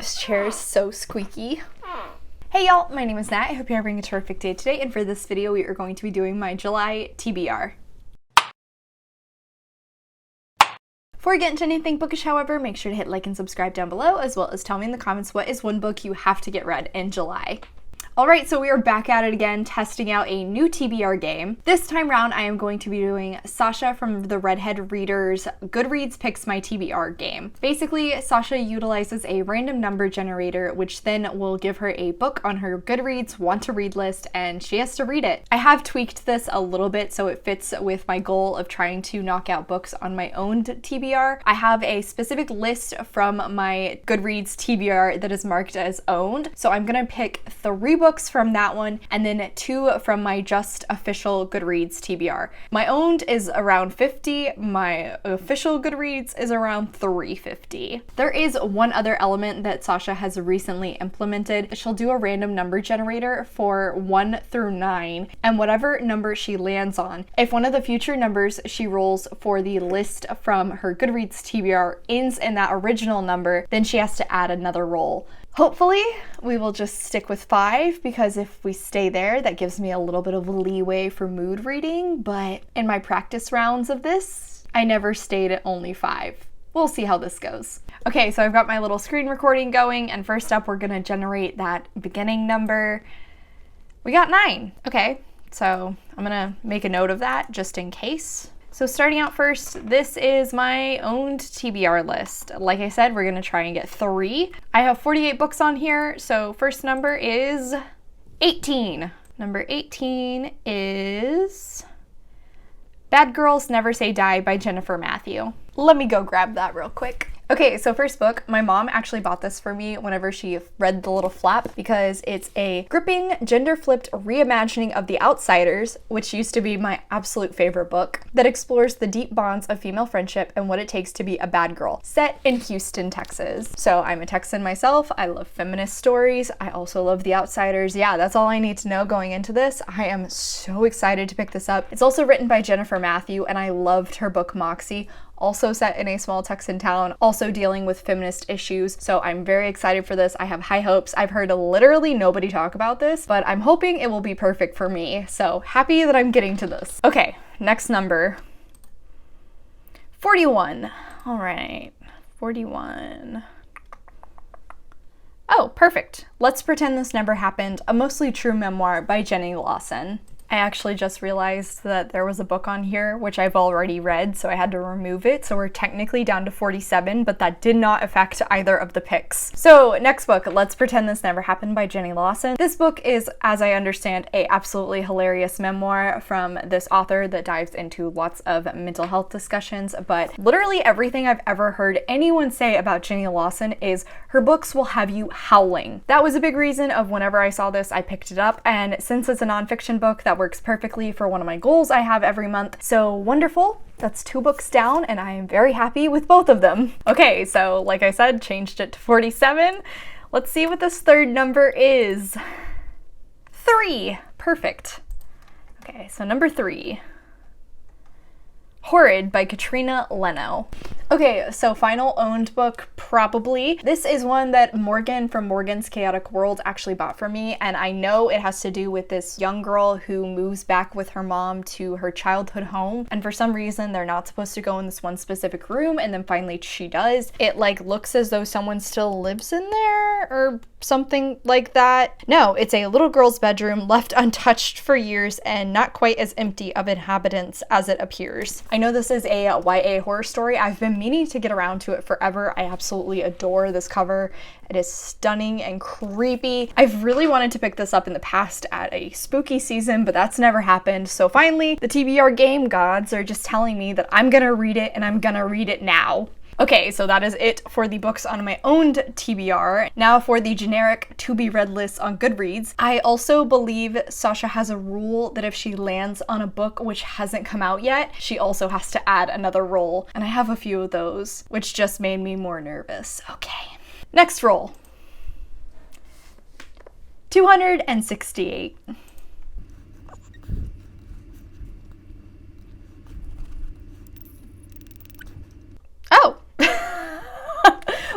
This chair is so squeaky. Hey y'all, my name is Nat. I hope you're having a terrific day today, and for this video we are going to be doing my July TBR. Before we get into anything bookish, however, make sure to hit like and subscribe down below, as well as tell me in the comments what is one book you have to get read in July. Alright, so we are back at it again, testing out a new TBR game. This time around, I am going to be doing 𝗖cie from the Redhead readers Goodreads Picks My TBR game. Basically, 𝗖cie utilizes a random number generator, which then will give her a book on her Goodreads want to read list, and she has to read it. I have tweaked this a little bit so it fits with my goal of trying to knock out books on my own TBR. I have a specific list from my Goodreads TBR that is marked as owned, so I'm gonna pick 3 books from that one and then 2 from my just official Goodreads TBR. My owned is around 50, my official Goodreads is around 350. There is one other element that 𝗖cie has recently implemented. She'll do a random number generator for 1 through 9, and whatever number she lands on, if one of the future numbers she rolls for the list from her Goodreads TBR ends in that original number, then she has to add another roll. Hopefully, we will just stick with 5, because if we stay there, that gives me a little bit of leeway for mood reading, but in my practice rounds of this, I never stayed at only 5. We'll see how this goes. Okay, so I've got my little screen recording going, and first up, we're gonna generate that beginning number. We got 9. Okay, so I'm gonna make a note of that just in case. So starting out first, this is my owned TBR list. Like I said, we're gonna try and get 3. I have 48 books on here, so first number is 18. Number 18 is Bad Girls Never Say Die by Jennifer Matthew. Let me go grab that real quick. Okay, so first book, my mom actually bought this for me whenever she read the little flap, because it's a gripping, gender-flipped reimagining of The Outsiders, which used to be my absolute favorite book, that explores the deep bonds of female friendship and what it takes to be a bad girl, set in Houston, Texas. So I'm a Texan myself, I love feminist stories, I also love The Outsiders. Yeah, that's all I need to know going into this. I am so excited to pick this up. It's also written by Jennifer Matthew, and I loved her book 𝗖cie. Also set in a small Texan town, also dealing with feminist issues, so I'm very excited for this. I have high hopes. I've heard literally nobody talk about this, but I'm hoping it will be perfect for me, so happy that I'm getting to this. Okay, next number. 41. All right, 41. Oh, perfect. Let's Pretend This Never Happened, a mostly true memoir by Jenny Lawson. I actually just realized that there was a book on here, which I've already read, so I had to remove it. So we're technically down to 47, but that did not affect either of the picks. So next book, Let's Pretend This Never Happened by Jenny Lawson. This book is, as I understand, a absolutely hilarious memoir from this author that dives into lots of mental health discussions, but literally everything I've ever heard anyone say about Jenny Lawson is her books will have you howling. That was a big reason of whenever I saw this, I picked it up, and since it's a nonfiction book, that works perfectly for one of my goals I have every month. So wonderful. That's 2 books down, and I am very happy with both of them. Okay, so like I said, changed it to 47. Let's see what this third number is. 3. Perfect. Okay, so number 3. Horrid by Katrina Leno. Okay, so final owned book, probably. This is one that Morgan from Morgan's Chaotic World actually bought for me, and I know it has to do with this young girl who moves back with her mom to her childhood home, and for some reason they're not supposed to go in this one specific room, and then finally she does. It like looks as though someone still lives in there or something like that. No, it's a little girl's bedroom left untouched for years and not quite as empty of inhabitants as it appears. I know this is a YA horror story. I've been meaning to get around to it forever. I absolutely adore this cover. It is stunning and creepy. I've really wanted to pick this up in the past at a spooky season, but that's never happened. So finally, the TBR game gods are just telling me that I'm gonna read it, and I'm gonna read it now. Okay, so that is it for the books on my owned TBR. Now for the generic to-be-read list on Goodreads. I also believe 𝗖cie has a rule that if she lands on a book which hasn't come out yet, she also has to add another roll, and I have a few of those, which just made me more nervous. Okay, next roll. 268. Oh!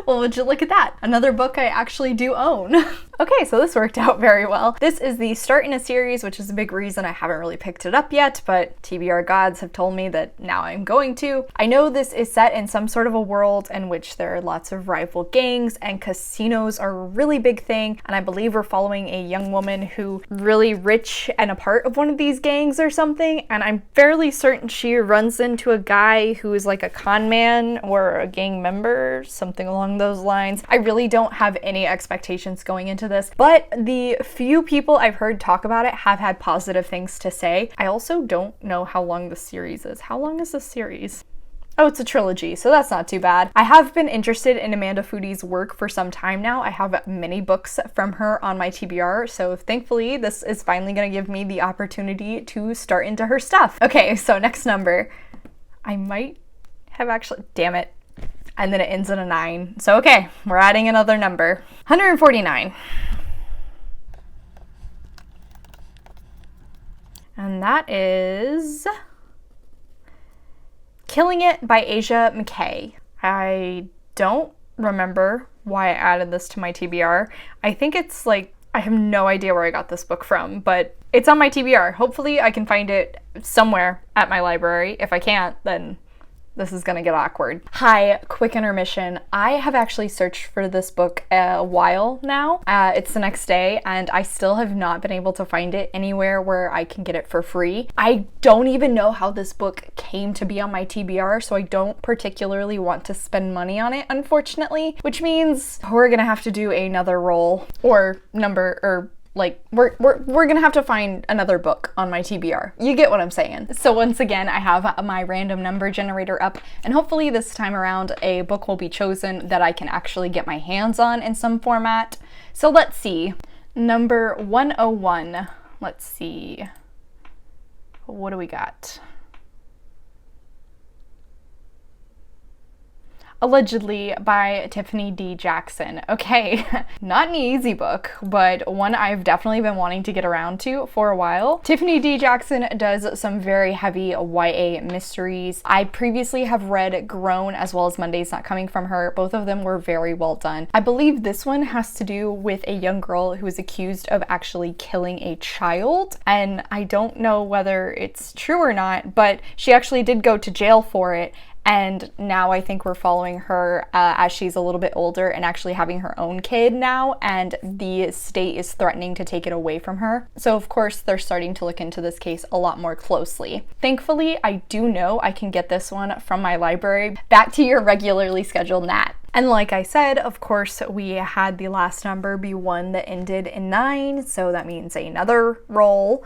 Well, would you look at that? Another book I actually do own. Okay, so this worked out very well. This is the start in a series, which is a big reason I haven't really picked it up yet, but TBR gods have told me that now I'm going to. I know this is set in some sort of a world in which there are lots of rival gangs and casinos are a really big thing, and I believe we're following a young woman who really rich and a part of one of these gangs or something, and I'm fairly certain she runs into a guy who is like a con man or a gang member, something along those lines. I really don't have any expectations going into this, but the few people I've heard talk about it have had positive things to say. I also don't know how long the series is. How long is this series? Oh, it's a trilogy, so that's not too bad. I have been interested in Amanda Foodie's work for some time now. I have many books from her on my TBR, so thankfully this is finally gonna give me the opportunity to start into her stuff. Okay, so next number. I might have actually, damn it. And then it ends in a 9. So okay, we're adding another number. 149. And that is Killing It by 𝗖cie mich𝘁. I don't remember why I added this to my TBR. I think it's like, I have no idea where I got this book from, but it's on my TBR. Hopefully I can find it somewhere at my library. If I can't, then this is gonna get awkward. Hi, quick intermission. I have actually searched for this book a while now. It's the next day and I still have not been able to find it anywhere where I can get it for free. I don't even know how this book came to be on my TBR, so I don't particularly want to spend money on it, unfortunately, which means we're gonna have to do another roll or number, or like, we're gonna have to find another book on my TBR. You get what I'm saying. So once again, I have my random number generator up, and hopefully this time around a book will be chosen that I can actually get my hands on in some format. So let's see. Number 101. Let's see. What do we got? Allegedly by Tiffany D. Jackson. Okay, not an easy book, but one I've definitely been wanting to get around to for a while. Tiffany D. Jackson does some very heavy YA mysteries. I previously have read Grown as well as Monday's Not Coming from her. Both of them were very well done. I believe this one has to do with a young girl who is accused of actually killing a child, and I don't know whether it's true or not, but she actually did go to jail for it. And now I think we're following her as she's a little bit older and actually having her own kid now, and the state is threatening to take it away from her. So of course they're starting to look into this case a lot more closely. Thankfully, I do know I can get this one from my library. Back to your regularly scheduled Nat. And like I said, of course, we had the last number be one that ended in 9, so that means another roll.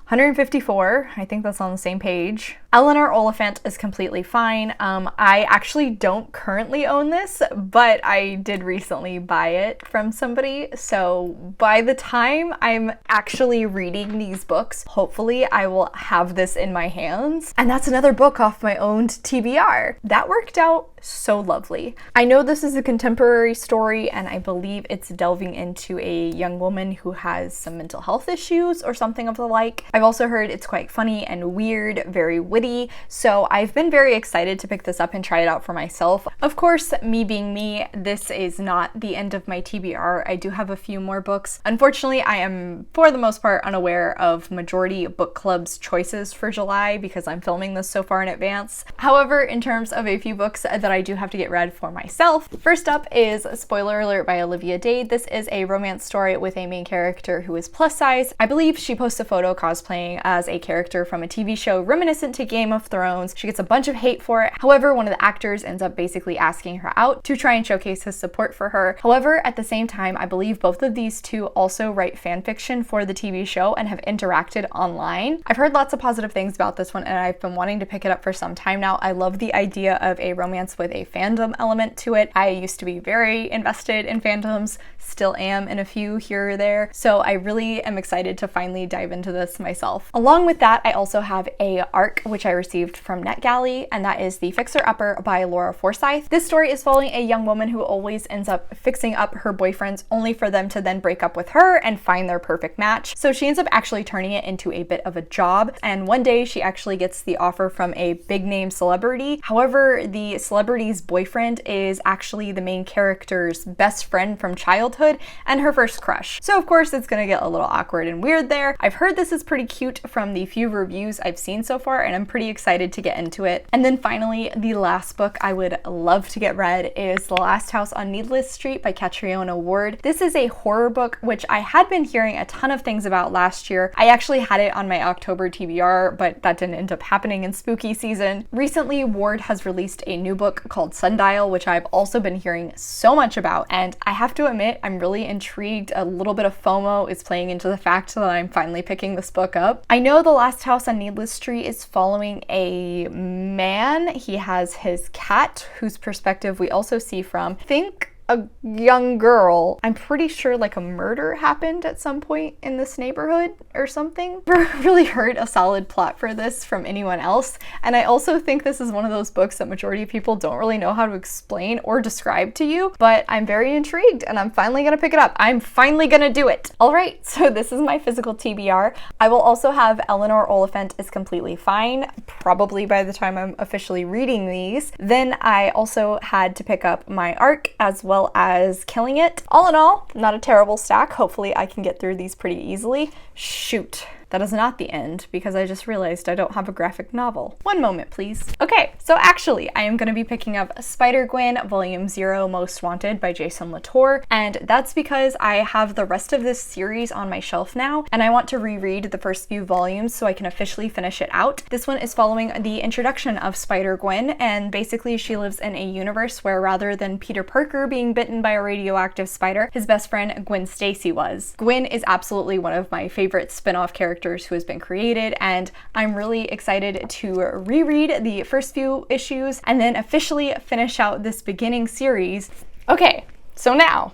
154, I think that's on the same page. Eleanor Oliphant is completely fine. I actually don't currently own this, but I did recently buy it from somebody. So by the time I'm actually reading these books, hopefully I will have this in my hands. And that's another book off my owned TBR. That worked out so lovely. I know this is a contemporary story, and I believe it's delving into a young woman who has some mental health issues or something of the like. I've also heard it's quite funny and weird, very witty, so I've been very excited to pick this up and try it out for myself. Of course, me being me, this is not the end of my TBR. I do have a few more books. Unfortunately, I am, for the most part, unaware of majority book club's choices for July because I'm filming this so far in advance. However, in terms of a few books that I do have to get read for myself, first up is Spoiler Alert by Olivia Dade. This is a romance story with a main character who is plus size. I believe she posts a photo cosplaying as a character from a TV show reminiscent to Game of Thrones. She gets a bunch of hate for it. However, one of the actors ends up basically asking her out to try and showcase his support for her. However, at the same time, I believe both of these two also write fan fiction for the TV show and have interacted online. I've heard lots of positive things about this one, and I've been wanting to pick it up for some time now. I love the idea of a romance with a fandom element to it. I used to be very invested in fandoms, still am in a few here or there, so I really am excited to finally dive into this myself. Along with that, I also have a ARC, which which I received from NetGalley, and that is The Fixer Upper by Laura Forsyth. This story is following a young woman who always ends up fixing up her boyfriends only for them to then break up with her and find their perfect match. So she ends up actually turning it into a bit of a job, and one day she actually gets the offer from a big name celebrity. However, the celebrity's boyfriend is actually the main character's best friend from childhood and her first crush. So of course it's gonna get a little awkward and weird there. I've heard this is pretty cute from the few reviews I've seen so far, and I'm pretty excited to get into it. And then finally, the last book I would love to get read is The Last House on Needless Street by Catriona Ward. This is a horror book which I had been hearing a ton of things about last year. I actually had it on my October TBR, but that didn't end up happening in spooky season. Recently, Ward has released a new book called Sundial, which I've also been hearing so much about, and I have to admit I'm really intrigued. A little bit of FOMO is playing into the fact that I'm finally picking this book up. I know The Last House on Needless Street is following a man. He has his cat, whose perspective we also see from, I think, a young girl. I'm pretty sure like a murder happened at some point in this neighborhood or something. Never really heard a solid plot for this from anyone else, and I also think this is one of those books that majority of people don't really know how to explain or describe to you, but I'm very intrigued and I'm finally gonna pick it up. I'm finally gonna do it. All right, so this is my physical TBR. I will also have Eleanor Oliphant is Completely Fine, probably by the time I'm officially reading these. Then I also had to pick up my ARC as well as Killing It. All in all, not a terrible stack. Hopefully I can get through these pretty easily. Shoot. That is not the end, because I just realized I don't have a graphic novel. One moment, please. Okay, so actually, I am going to be picking up Spider-Gwen Volume 0 Most Wanted by Jason Latour, and that's because I have the rest of this series on my shelf now, and I want to reread the first few volumes so I can officially finish it out. This one is following the introduction of Spider-Gwen, and basically she lives in a universe where rather than Peter Parker being bitten by a radioactive spider, his best friend Gwen Stacy was. Gwen is absolutely one of my favorite spin-off characters who has been created, and I'm really excited to reread the first few issues and then officially finish out this beginning series. Okay, so now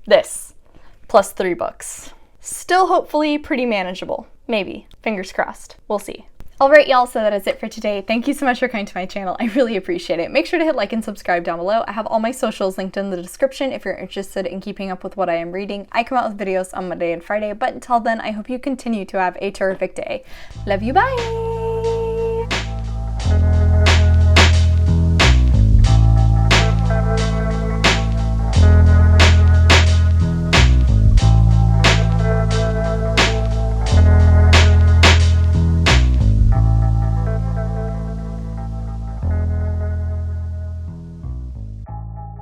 this plus 3 books. Still hopefully pretty manageable. Maybe. Fingers crossed. We'll see. Alright y'all, so that is it for today. Thank you so much for coming to my channel. I really appreciate it. Make sure to hit like and subscribe down below. I have all my socials linked in the description if you're interested in keeping up with what I am reading. I come out with videos on Monday and Friday, but until then, I hope you continue to have a terrific day. Love you, bye!